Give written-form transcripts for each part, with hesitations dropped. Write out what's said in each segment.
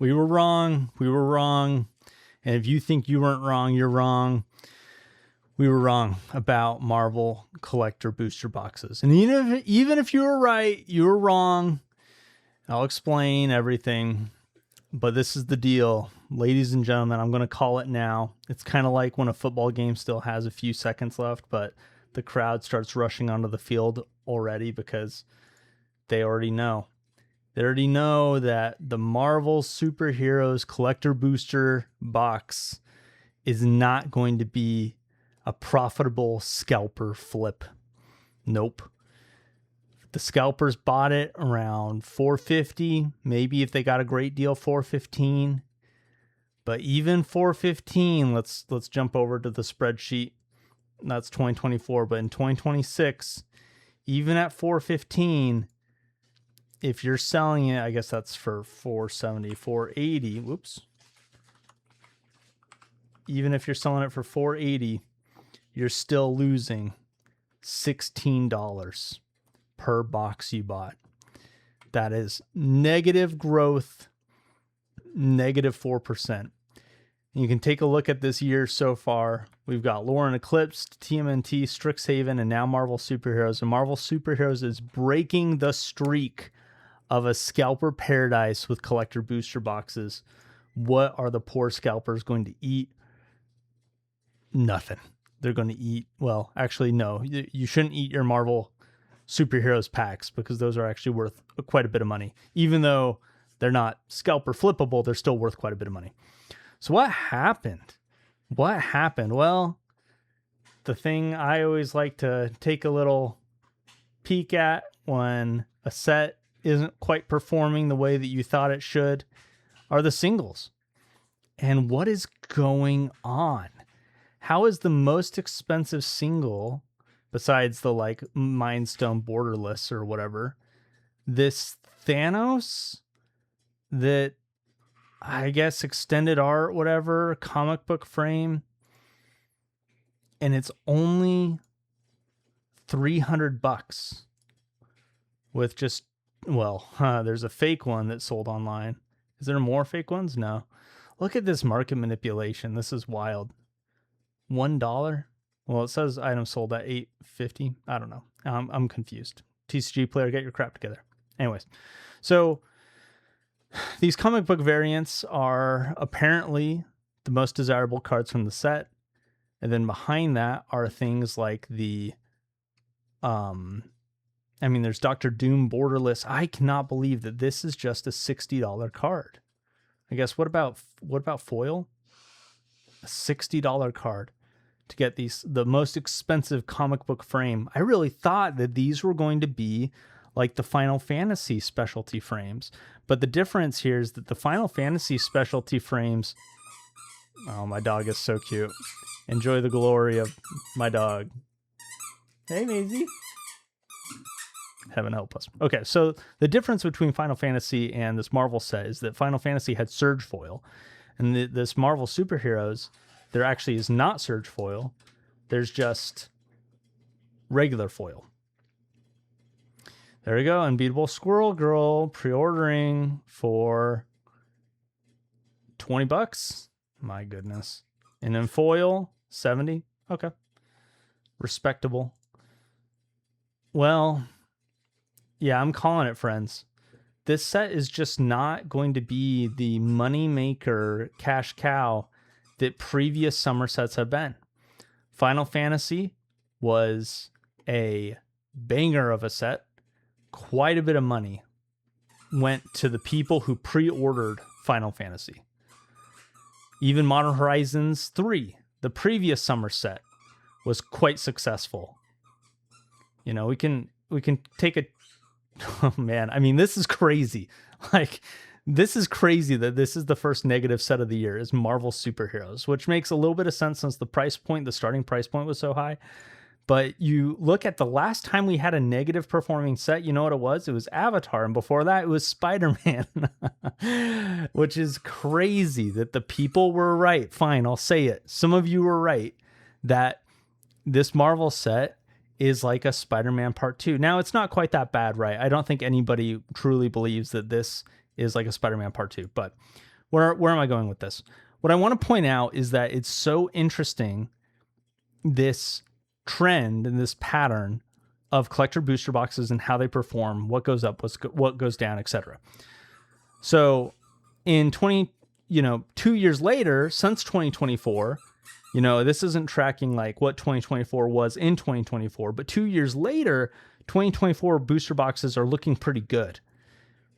We were wrong. We were wrong. And if you think you weren't wrong, you're wrong. We were wrong about Marvel collector booster boxes. And even if you were right, you were wrong. I'll explain everything. But this is the deal. Ladies and gentlemen, I'm going to call it now. It's kind of like when a football game still has a few seconds left, but the crowd starts rushing onto the field already because they already know. They already know that the Marvel Superheroes collector booster box is not going to be a profitable scalper flip. Nope. The scalpers bought it around $450, maybe if they got a great deal, $415. But even $415, let's jump over to the spreadsheet. That's 2024, but in 2026, even at $415, if you're selling it, I guess that's for $470, $480. Whoops. Even if you're selling it for $480, you're still losing $16 per box you bought. That is negative growth, negative 4%. You can take a look at this year so far. We've got Lore and Eclipse, TMNT, Strixhaven, and now Marvel Superheroes. And Marvel Superheroes is breaking the streak of a scalper paradise with collector booster boxes. What are the poor scalpers going to eat? Nothing. They're going to eat, well, actually, no. You shouldn't eat your Marvel Superheroes packs because those are actually worth quite a bit of money. Even though they're not scalper flippable, they're still worth quite a bit of money. So what happened? What happened? Well, the thing I always like to take a little peek at when a set isn't quite performing the way that you thought it should are the singles. And what is going on? How is the most expensive single, besides the like Mind Stone borderless or whatever, this Thanos that I guess extended art, whatever, comic book frame, and it's only $300 with just, well, there's a fake one that sold online. Is there more fake ones? No. Look at this market manipulation. This is wild. $1. Well, it says item sold at $8.50. I don't know. I'm confused. TCG player, get your crap together. Anyways, so these comic book variants are apparently the most desirable cards from the set. And then behind that are things like the, there's Dr. Doom borderless. I cannot believe that this is just a $60 card. I guess, what about foil? A $60 card to get the most expensive comic book frame. I really thought that these were going to be like the Final Fantasy specialty frames. But the difference here is that the Final Fantasy specialty frames... Oh, my dog is so cute. Enjoy the glory of my dog. Hey, Maisie. Heaven help us. Okay, so the difference between Final Fantasy and this Marvel set is that Final Fantasy had Surge foil. And this Marvel Superheroes, there actually is not Surge foil. There's just regular foil. There we go. Unbeatable Squirrel Girl pre-ordering for $20. My goodness. And then foil, $70. Okay. Respectable. Well, yeah, I'm calling it, friends. This set is just not going to be the money maker cash cow that previous summer sets have been. Final Fantasy was a banger of a set. Quite a bit of money went to the people who pre-ordered Final Fantasy. Even Modern Horizons 3, the previous summer set, was quite successful. You know, we can take a... Oh, man. I mean, this is crazy. Like, this is crazy that this is the first negative set of the year is Marvel Superheroes, which makes a little bit of sense since the starting price point was so high. But you look at the last time we had a negative performing set, you know what it was? It was Avatar. And before that, it was Spider-Man, which is crazy that the people were right. Fine, I'll say it. Some of you were right that this Marvel set is like a Spider-Man Part 2. Now, it's not quite that bad, right? I don't think anybody truly believes that this is like a Spider-Man Part 2. But where am I going with this? What I want to point out is that it's so interesting, this trend and this pattern of collector booster boxes and how they perform, what goes up, what goes down, etc. So in 2 years later, since 2024, this isn't tracking like what 2024 was in 2024, but 2 years later, 2024 booster boxes are looking pretty good,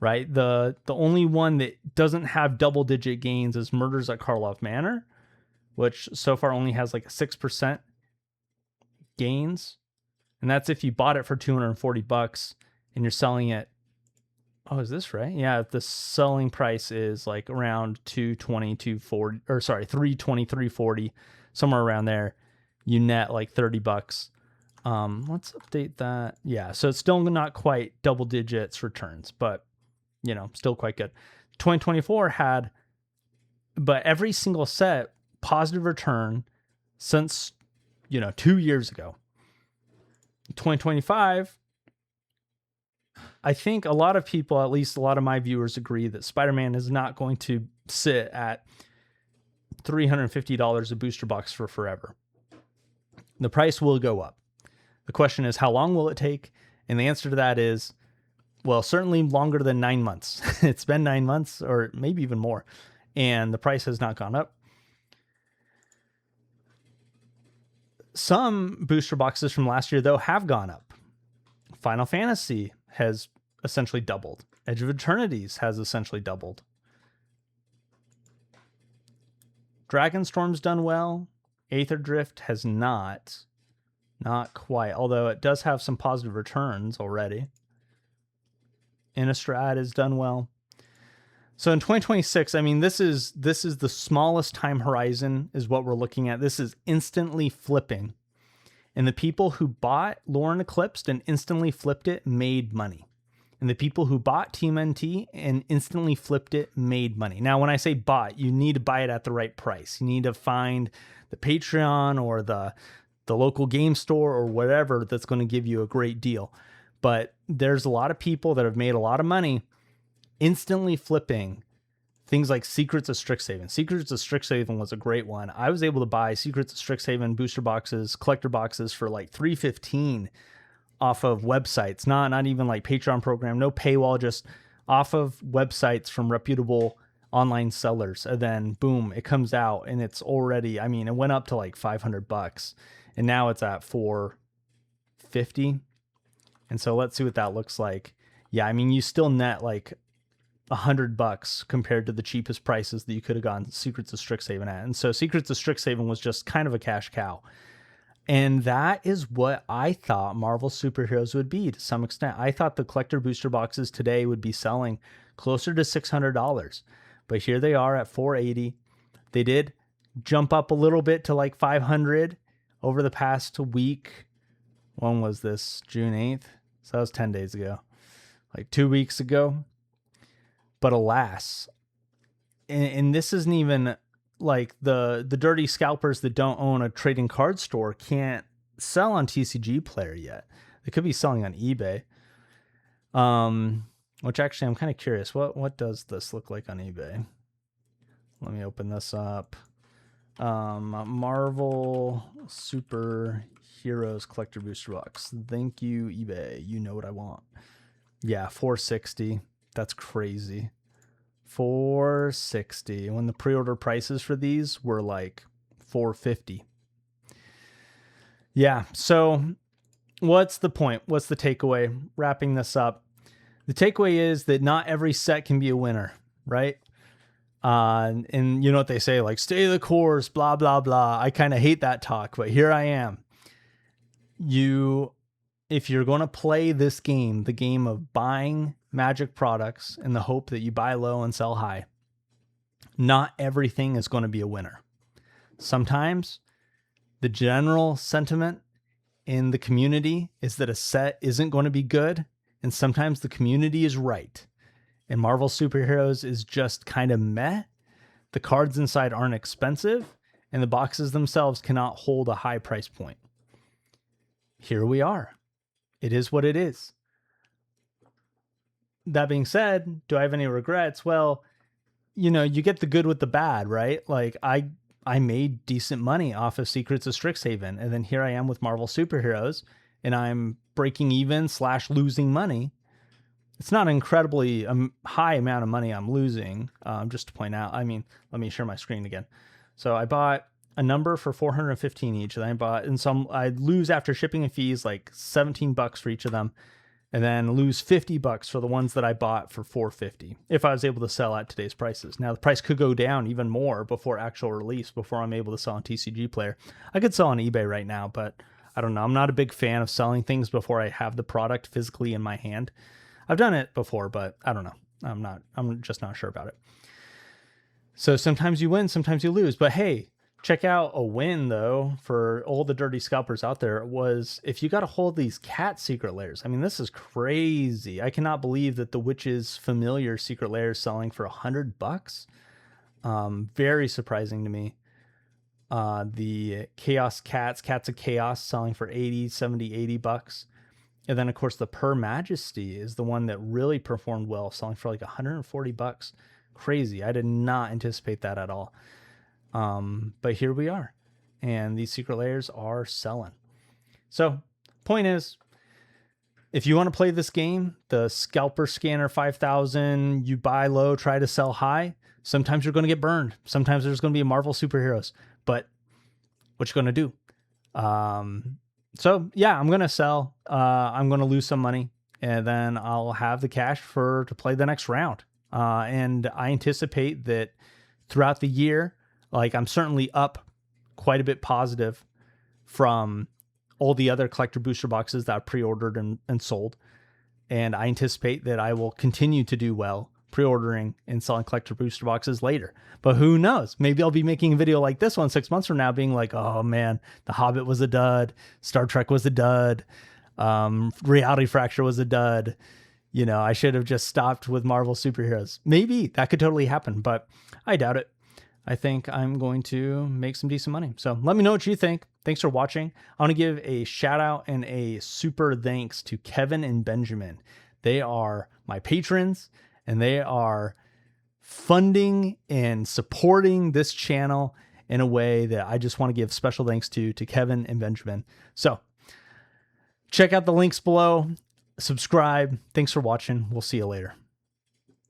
right? The only one that doesn't have double-digit gains is Murders at Karlov Manor, which so far only has like a 6% gains. And that's if you bought it for $240 and you're selling it. Oh, is this right? Yeah, the selling price is like around 220, 240, or sorry, 320, 340, somewhere around there. You net like $30. Let's update that. Yeah, so it's still not quite double digits returns, but still quite good. 2024 had, but every single set positive return since 2 years ago. 2025, I think a lot of people, at least a lot of my viewers, agree that Spider-Man is not going to sit at $350 a booster box for forever. The price will go up. The question is, how long will it take? And the answer to that is, well, certainly longer than 9 months. It's been 9 months or maybe even more, and the price has not gone up. Some booster boxes from last year, though, have gone up. Final Fantasy has essentially doubled. Edge of Eternities has essentially doubled. Dragonstorm's done well. Aether Drift has not quite, although it does have some positive returns already. Innistrad has done well. So in 2026, I mean, this is the smallest time horizon is what we're looking at. This is instantly flipping. And the people who bought Lauren Eclipsed and instantly flipped it made money. And the people who bought Team NT and instantly flipped it made money. Now, when I say bought, you need to buy it at the right price. You need to find the Patreon or the local game store or whatever that's going to give you a great deal. But there's a lot of people that have made a lot of money instantly flipping things like Secrets of Strixhaven. Secrets of Strixhaven was a great one. I was able to buy Secrets of Strixhaven booster boxes, collector boxes for like $315 off of websites, not even like Patreon program, no paywall, just off of websites from reputable online sellers. And then boom, it comes out and it's already, I mean, it went up to like $500 and now it's at $450. And so let's see what that looks like. Yeah, I mean, you still net like $100 compared to the cheapest prices that you could have gotten Secrets of Strixhaven at. And so Secrets of Strixhaven was just kind of a cash cow. And that is what I thought Marvel superheroes would be to some extent. I thought the collector booster boxes today would be selling closer to $600, but here they are at $480. They did jump up a little bit to like $500 over the past week. When was this? June 8th? So that was 10 days ago, like 2 weeks ago. But alas, and this isn't even like the dirty scalpers that don't own a trading card store can't sell on TCG Player yet. They could be selling on eBay. Which actually I'm kind of curious. What does this look like on eBay? Let me open this up. Marvel Superheroes Collector Booster Box. Thank you, eBay. You know what I want. Yeah, $460. That's crazy. $460 when the pre-order prices for these were like $450. Yeah, so what's the point? What's the takeaway? Wrapping this up. The takeaway is that not every set can be a winner, right? And you know what they say, like, stay the course, blah, blah, blah. I kind of hate that talk, but here I am. If you're going to play this game, the game of buying Magic products in the hope that you buy low and sell high, not everything is going to be a winner. Sometimes the general sentiment in the community is that a set isn't going to be good, and sometimes the community is right. And Marvel Superheroes is just kind of meh. The cards inside aren't expensive, and the boxes themselves cannot hold a high price point. Here we are. It is what it is. That being said, do I have any regrets? Well, you know, you get the good with the bad, right? Like I made decent money off of Secrets of Strixhaven, and then here I am with Marvel Superheroes, and I'm breaking even / losing money. It's not an incredibly high amount of money I'm losing, just to point out. I mean, let me share my screen again. So I bought a number for 415 each, and then I bought, and some I lose after shipping and fees like $17 for each of them, and then lose $50 for the ones that I bought for 450 if I was able to sell at today's prices. Now the price could go down even more before actual release, before I'm able to sell on TCG Player. I could sell on eBay right now, but I don't know. I'm not a big fan of selling things before I have the product physically in my hand. I've done it before, but I don't know. I'm just not sure about it. So sometimes you win, sometimes you lose. But hey, check out a win though for all the dirty scalpers out there was if you got a hold of these cat secret lairs. I mean, this is crazy. I cannot believe that the Witch's Familiar secret lair is selling for $100. Very surprising to me. The Chaos Cats of Chaos selling for 80, 70, $80. And then of course the Per Majesty is the one that really performed well, selling for like $140. Crazy. I did not anticipate that at all. But here we are, and these secret lairs are selling. So point is, if you want to play this game, the Scalper Scanner 5000, you buy low, try to sell high. Sometimes you're going to get burned. Sometimes there's going to be a Marvel Superheroes, but what you going to do? So yeah, I'm going to sell, I'm going to lose some money, and then I'll have the cash to play the next round. And I anticipate that throughout the year, like I'm certainly up quite a bit positive from all the other collector booster boxes that I pre-ordered and sold. And I anticipate that I will continue to do well pre-ordering and selling collector booster boxes later. But who knows? Maybe I'll be making a video like this one 6 months from now being like, oh man, The Hobbit was a dud. Star Trek was a dud. Reality Fracture was a dud. You know, I should have just stopped with Marvel Superheroes. Maybe that could totally happen, but I doubt it. I think I'm going to make some decent money. So let me know what you think. Thanks for watching. I want to give a shout out and a super thanks to Kevin and Benjamin. They are my patrons, and they are funding and supporting this channel in a way that I just want to give special thanks to Kevin and Benjamin. So check out the links below. Subscribe. Thanks for watching. We'll see you later.